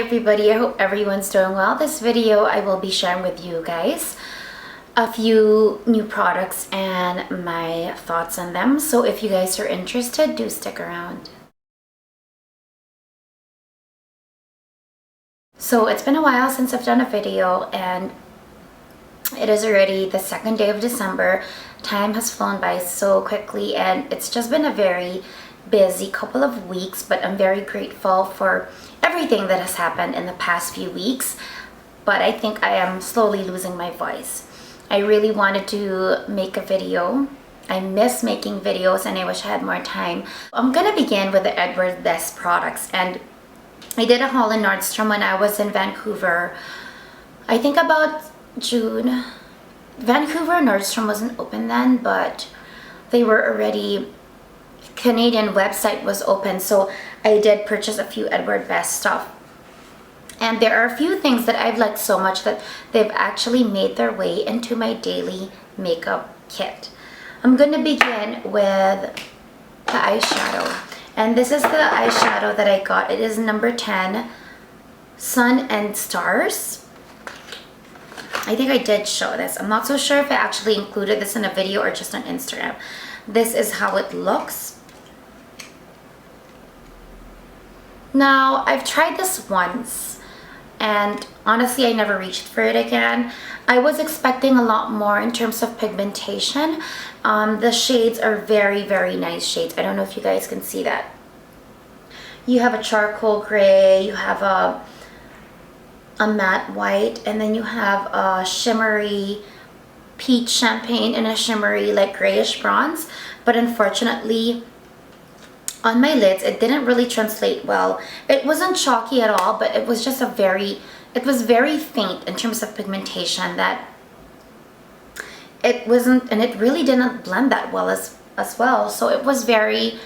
everybody, I hope everyone's doing well. This video I will be sharing with you guys a few new products and my thoughts on them. So if you guys are interested, do stick around. So it's been a while since I've done a video and it is already the second day of December. Time has flown by so quickly and it's just been a very busy couple of weeks, but I'm very grateful for everything that has happened in the past few weeks. But I think I am slowly losing my voice. I really wanted to make a video. I miss making videos and I wish I had more time. I'm gonna begin with the Edward Best products, and I did a haul in Nordstrom when I was in Vancouver. I think about June. Vancouver Nordstrom wasn't open then, but they were already, Canadian website was open, so I did purchase a few Edward Best stuff. And there are a few things that I've liked so much that they've actually made their way into my daily makeup kit. I'm going to begin with the eyeshadow. And this is the eyeshadow that I got. It is number 10, Sun and Stars. I think I did show this. I'm not so sure if I actually included this in a video or just on Instagram. This is how it looks. Now, I've tried this once and honestly I never reached for it again. I was expecting a lot more in terms of pigmentation. The shades are very, very nice shades. I don't know if you guys can see that. You have a charcoal gray, you have a matte white, and then you have a shimmery peach champagne and a shimmery like grayish bronze. But unfortunately on my lids it didn't really translate well. It wasn't chalky at all, but it was just it was very faint in terms of pigmentation, that it wasn't, and it really didn't blend that well as well. So it was very,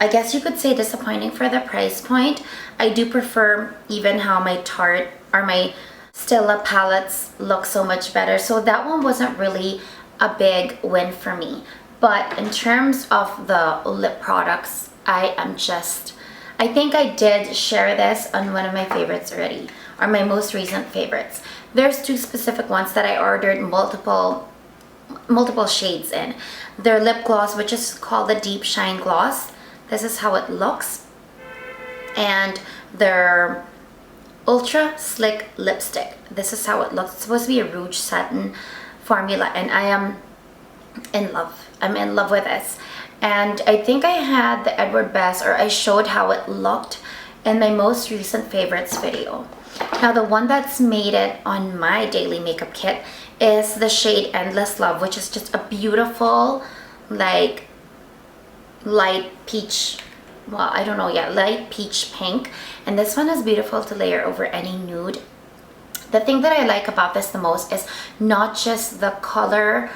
I guess you could say, disappointing for the price point. I do prefer even how my Tarte or my Stila palettes look so much better. So that one wasn't really a big win for me. But in terms of the lip products, I think I did share this on one of my favorites already, or my most recent favorites. There's two specific ones that I ordered multiple shades in. Their lip gloss, which is called the Deep Shine Gloss. This is how it looks. And their Ultra Slick Lipstick. This is how it looks. It's supposed to be a Rouge Satin formula, and I am in love. I'm in love with this. And I think I had the Edward Best, or I showed how it looked in my most recent favorites video. Now the one that's made it on my daily makeup kit is the shade Endless Love, which is just a beautiful like light peach, well, I don't know yet, light peach pink. And this one is beautiful to layer over any nude. The thing that I like about this the most is not just the color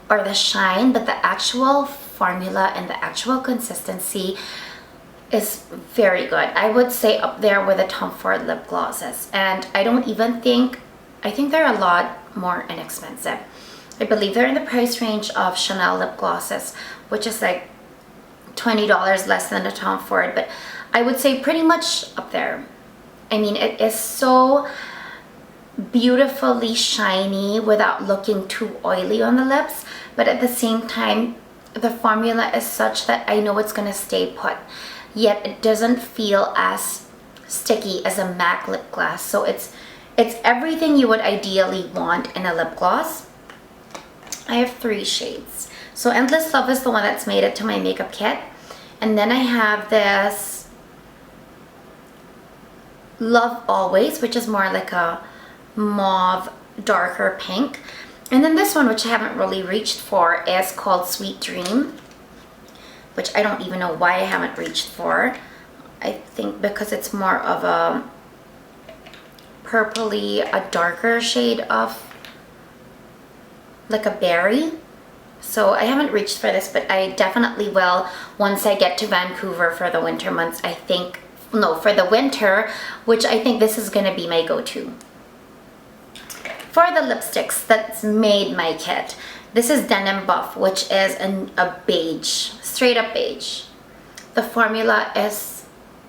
or the shine, but the actual formula and the actual consistency is very good. I would say up there with the Tom Ford lip glosses. And I don't even think, I think they're a lot more inexpensive. I believe they're in the price range of Chanel lip glosses, which is like $20 less than a Tom Ford, but I would say pretty much up there. I mean, it is so beautifully shiny without looking too oily on the lips, but at the same time the formula is such that I know it's gonna stay put, yet it doesn't feel as sticky as a MAC lip gloss. So it's everything you would ideally want in a lip gloss. I have 3 shades. So Endless Love is the one that's made it to my makeup kit, and then I have this Love Always, which is more like a mauve darker pink. And then this one, which I haven't really reached for, is called Sweet Dream, which I don't even know why I haven't reached for. I think because it's more of a purpley, a darker shade of like a berry. So I haven't reached for this, but I definitely will once I get to Vancouver for the winter months. I think, no, for the winter, which I think this is going to be my go-to. For the lipsticks that's made my kit, this is Denim Buff, which is a beige, straight up beige. The formula is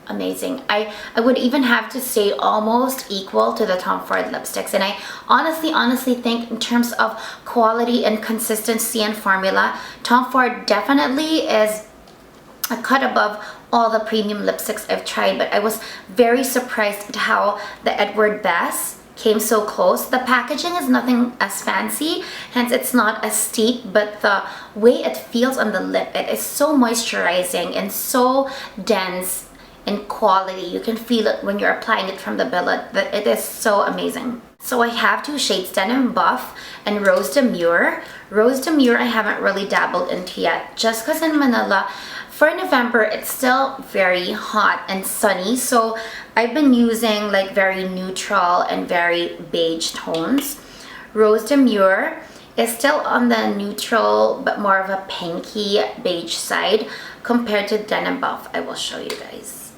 amazing. I would even have to say almost equal to the Tom Ford lipsticks, and I honestly think in terms of quality and consistency and formula, Tom Ford definitely is a cut above all the premium lipsticks I've tried. But I was very surprised at how the Edward Best came so close. The packaging is nothing as fancy, hence it's not as steep, but the way it feels on the lip, it is so moisturizing and so dense in quality. You can feel it when you're applying it from the billet, that it is so amazing. So I have two shades, Denim Buff and Rose Demure. Rose Demure I haven't really dabbled into yet, just because in Manila for November it's still very hot and sunny, so I've been using like very neutral and very beige tones. Rose Demure is still on the neutral but more of a pinky beige side compared to Denim Buff. I will show you guys.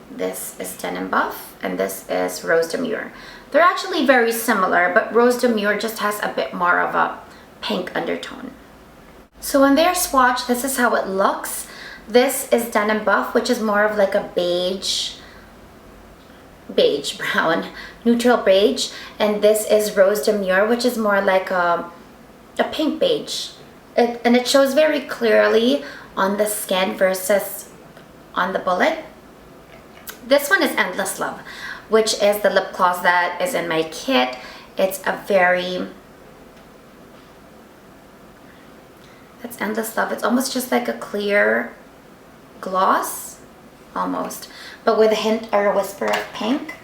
This is Denim Buff and this is Rose Demure. They're actually very similar, but Rose Demure just has a bit more of a pink undertone. So when they're swatched, this is how it looks. This is Denim Buff, which is more of like a beige brown, neutral beige, and this is Rose Demure, which is more like a pink beige. And it shows very clearly on the skin versus on the bullet. This one is Endless Love, which is the lip gloss that is in my kit. It's Endless Love. It's almost just like a clear gloss, almost, but with a hint or a whisper of pink.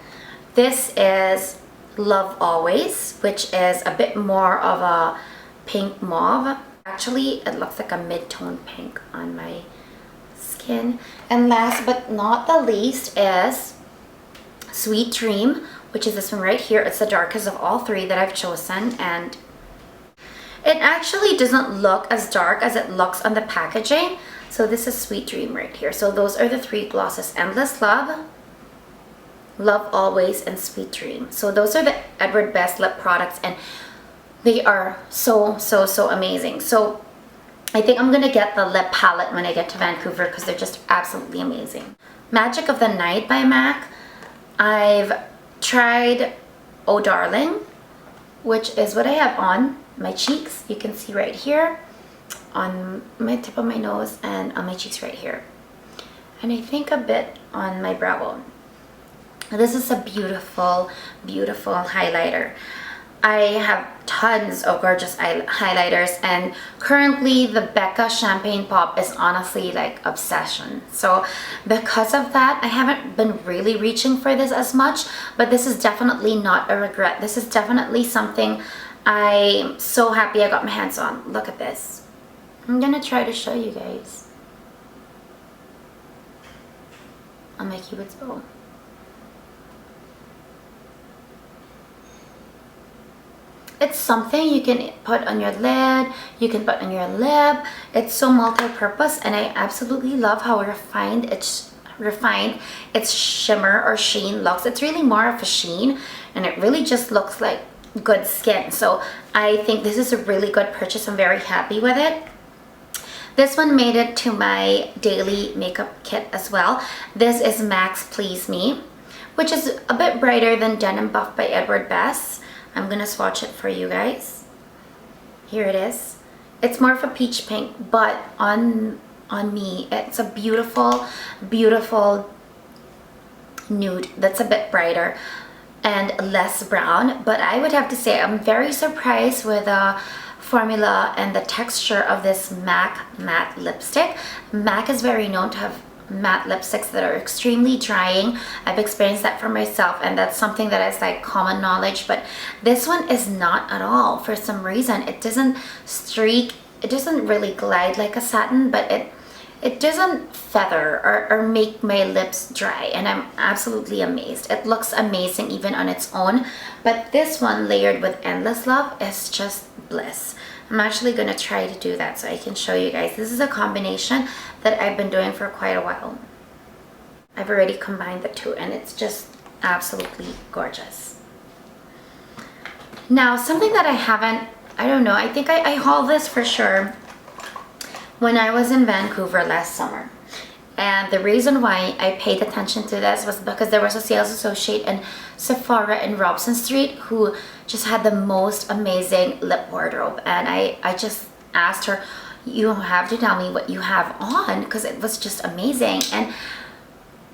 This is Love Always, which is a bit more of a pink mauve. Actually, it looks like a mid-tone pink on my skin. And last but not the least is Sweet Dream, which is this one right here. It's the darkest of all three that I've chosen, and it actually doesn't look as dark as it looks on the packaging. So this is Sweet Dream right here. So those are the three glosses: Endless Love, Love Always, and Sweet Dream. So those are the Edward Best lip products, and they are so amazing. So I think I'm gonna get the lip palette when I get to Vancouver because they're just absolutely amazing. Magic of the Night by MAC. I've tried Oh Darling, which is what I have on my cheeks. You can see right here on my tip of my nose and on my cheeks right here, and I think a bit on my brow bone. This is a beautiful highlighter. I have tons of gorgeous highlighters, and currently the Becca Champagne Pop is honestly like obsession. So because of that, I haven't been really reaching for this as much, but this is definitely not a regret. This is definitely something I'm so happy I got my hands on. Look at this. I'm gonna try to show you guys on my Cupid's bow. It's something you can put on your lid, you can put on your lip. It's so multi-purpose, and I absolutely love how refined its shimmer or sheen looks. It's really more of a sheen, and it really just looks like good skin. So I think this is a really good purchase. I'm very happy with it. This one made it to my daily makeup kit as well. This is MAC's Please Me, which is a bit brighter than Denim Buff by Edward Best. I'm gonna swatch it for you guys. Here it is. It's more of a peach pink, but on me, it's a beautiful nude that's a bit brighter and less brown. But I would have to say I'm very surprised with the formula and the texture of this MAC matte lipstick. MAC is very known to have matte lipsticks that are extremely drying. I've experienced that for myself, and that's something that is like common knowledge, but this one is not at all. For some reason, it doesn't streak, it doesn't really glide like a satin, but it doesn't feather or make my lips dry, and I'm absolutely amazed. It looks amazing even on its own, but this one layered with Endless Love is just bliss. I'm actually going to try to do that so I can show you guys. This is a combination that I've been doing for quite a while. I've already combined the two, and it's just absolutely gorgeous. Now, something that I don't know, I think I hauled this for sure when I was in Vancouver last summer. And the reason why I paid attention to this was because there was a sales associate in Sephora in Robson Street who just had the most amazing lip wardrobe. And I just asked her, you have to tell me what you have on, because it was just amazing. And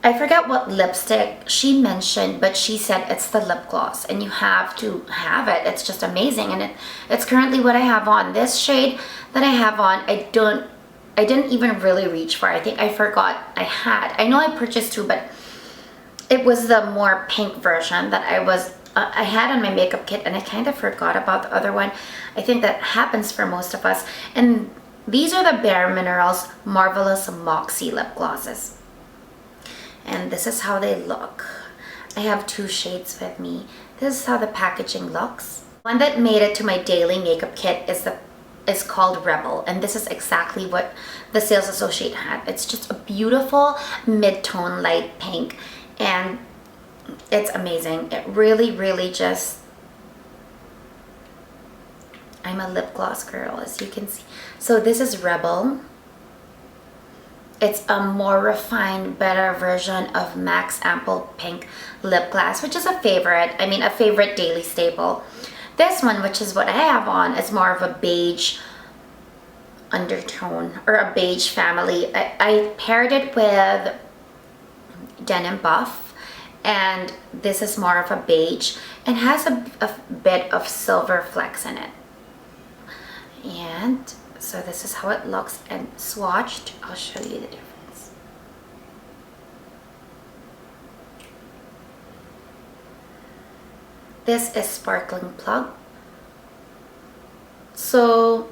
I forgot what lipstick she mentioned, but she said it's the lip gloss and you have to have it. It's just amazing. And it's currently what I have on. This shade that I have on, I didn't even really reach for. I think I forgot I had. I know I purchased two, but it was the more pink version that I had on my makeup kit, and I kind of forgot about the other one. I think that happens for most of us. And these are the Bare Minerals Marvelous Moxie lip glosses. And this is how they look. I have two shades with me. This is how the packaging looks. One that made it to my daily makeup kit is called Rebel, and this is exactly what the sales associate had. It's just a beautiful mid-tone light pink, and it's amazing. It really just, I'm a lip gloss girl, as you can see. So this is Rebel. It's a more refined, better version of MAC's Ample Pink lip gloss, which is a favorite. I mean, a favorite daily staple. This one, which is what I have on, is more of a beige undertone, or a beige family. I paired it with Denim Buff, and this is more of a beige and has a bit of silver flecks in it. And so this is how it looks, and swatched, I'll show you the difference. This is Sparkling Plug. So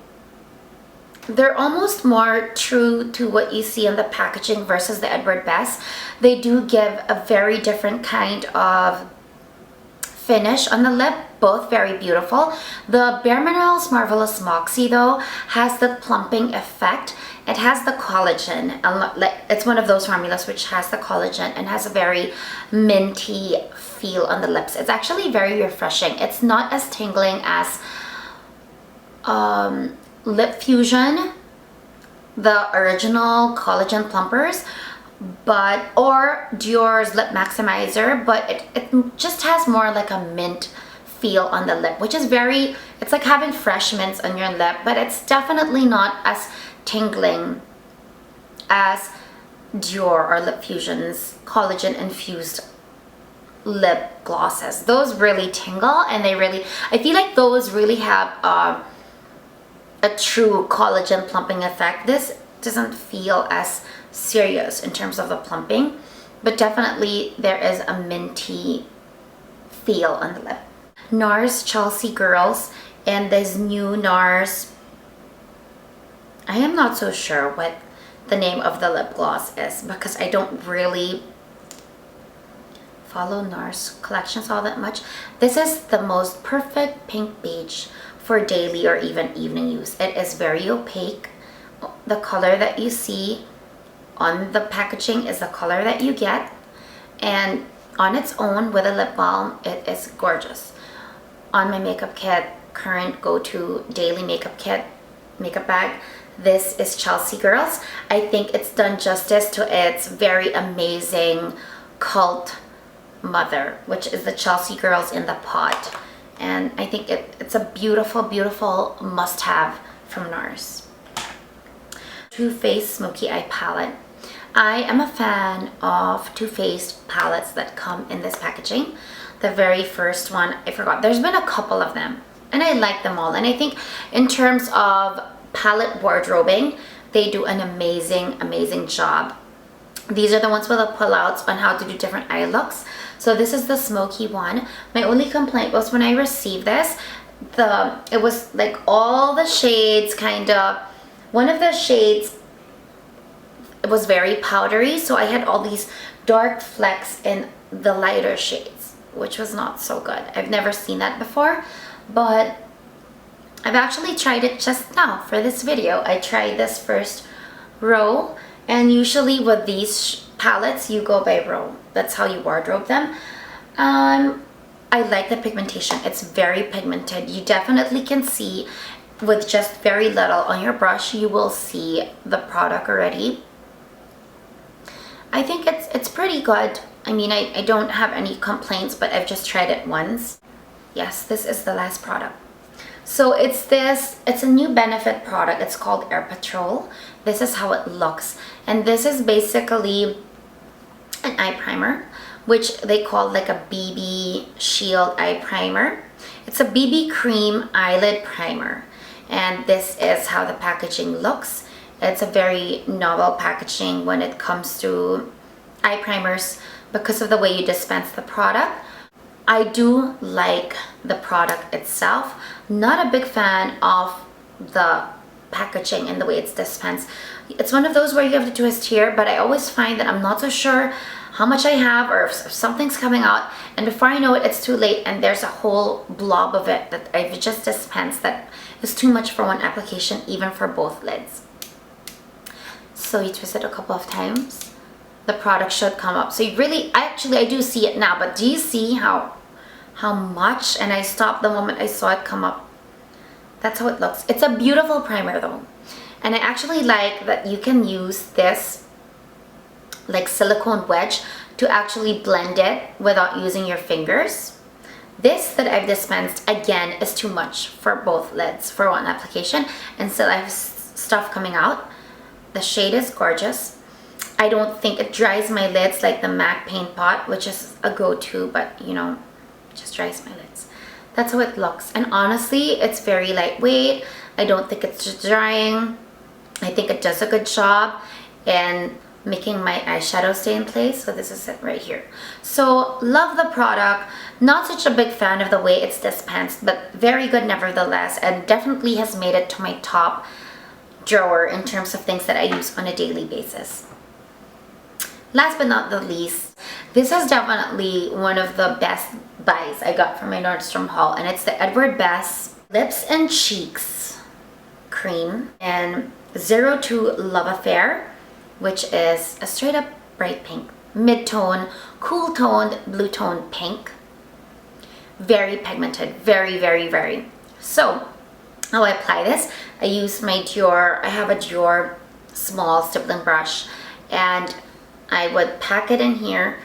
they're almost more true to what you see on the packaging versus the Edward Best. They do give a very different kind of finish on the lip, both very beautiful. The Bare Minerals Marvelous Moxie though has the plumping effect. It has the collagen. It's one of those formulas which has the collagen and has a very minty feel on the lips. It's actually very refreshing. It's not as tingling as Lip Fusion, the original collagen plumpers, or Dior's Lip Maximizer, but it just has more like a mint feel on the lip, which is it's like having fresh mints on your lip, but it's definitely not as tingling as Dior or Lip Fusion's collagen infused lip glosses. Those really tingle, and I feel like those really have a true collagen plumping effect. This doesn't feel as serious in terms of the plumping, but definitely there is a minty feel on the lip. NARS Chelsea Girls, and this new NARS, I am not so sure what the name of the lip gloss is because I don't really follow NARS collections all that much. This is the most perfect pink beige for daily or even evening use. It is very opaque. The color that you see on the packaging is the color that you get, and on its own with a lip balm, it is gorgeous. On my makeup kit, current go-to daily makeup kit, makeup bag, this is Chelsea Girls. I think it's done justice to its very amazing cult mother, which is the Chelsea Girls in the pot. And I think it's a beautiful must-have from NARS. Too Faced Smoky Eye Palette. I am a fan of Too Faced palettes that come in this packaging. The very first one, I forgot. There's been a couple of them, and I like them all. And I think in terms of palette wardrobing, they do an amazing job. These are the ones with the pullouts on how to do different eye looks. So this is the smoky one. My only complaint was when I received this, it was like all the shades one of the shades, it was very powdery, so I had all these dark flecks in the lighter shades, which was not so good. I've never seen that before, but I've actually tried it just now for this video. I tried this first row, and usually with these palettes you go by row. That's how you wardrobe them. I like the pigmentation. It's very pigmented. You definitely can see with just very little on your brush, you will see the product already. I think it's pretty good. I mean, I don't have any complaints, but I've just tried it once. Yes, this is the last product. So it's a new Benefit product. It's called Air Patrol. This is how it looks. And this is basically an eye primer, which they call like a BB Shield eye primer. It's a BB cream eyelid primer. And this is how the packaging looks. It's a very novel packaging when it comes to eye primers because of the way you dispense the product. I do like the product itself. Not a big fan of the packaging and the way it's dispensed. It's one of those where you have to twist here, but I always find that I'm not so sure how much I have or if something's coming out, and before I know it, it's too late and there's a whole blob of it that I've just dispensed that is too much for one application, even for both lids. So you twist it a couple of times. The product should come up. So you really, I do see it now, but do you see how much? And I stopped the moment I saw it come up. That's how it looks. It's a beautiful primer though. And I actually like that you can use this like silicone wedge to actually blend it without using your fingers. This that I've dispensed, again, is too much for both lids for one application, and still I have stuff coming out. The shade is gorgeous. I don't think it dries my lids like the MAC Paint Pot, which is a go-to, but you know, it just dries my lids. That's how it looks. And honestly, it's very lightweight. I don't think it's just drying. I think it does a good job in making my eyeshadow stay in place. So this is it right here. So love the product. Not such a big fan of the way it's dispensed, but very good nevertheless, and definitely has made it to my top drawer in terms of things that I use on a daily basis. Last but not the least, this is definitely one of the best buys I got from my Nordstrom haul, and it's the Edward Bess Lips and Cheeks Cream in 02 Love Affair, which is a straight up bright pink, mid-tone, cool toned, blue toned pink. Very pigmented, very, very, very. So how I apply this, I use my Dior, I have a Dior small stippling brush, and I would pack it in here,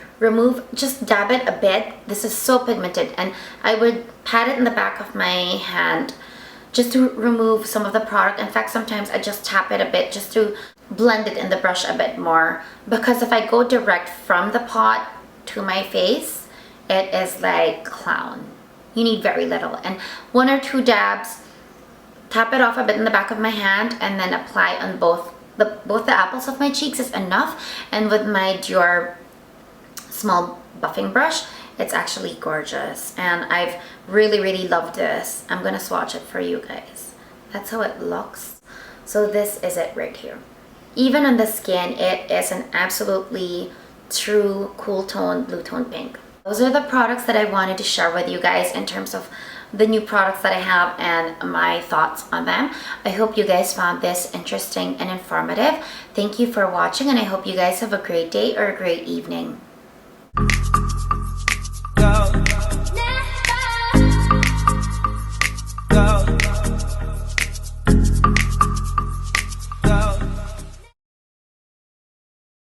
just dab it a bit. This is so pigmented, and I would pat it in the back of my hand just to remove some of the product. In fact, sometimes I just tap it a bit just to blend it in the brush a bit more, because if I go direct from the pot to my face, it is like clown. You need very little, and 1 or 2 dabs, tap it off a bit in the back of my hand, and then apply on both the apples of my cheeks is enough. And with my Dior small buffing brush, it's actually gorgeous, and I've really loved this. I'm gonna swatch it for you guys. That's how it looks. So this is it right here. Even on the skin, it is an absolutely true cool tone, blue tone pink. Those are the products that I wanted to share with you guys in terms of the new products that I have and my thoughts on them. I hope you guys found this interesting and informative. Thank you for watching, and I hope you guys have a great day or a great evening.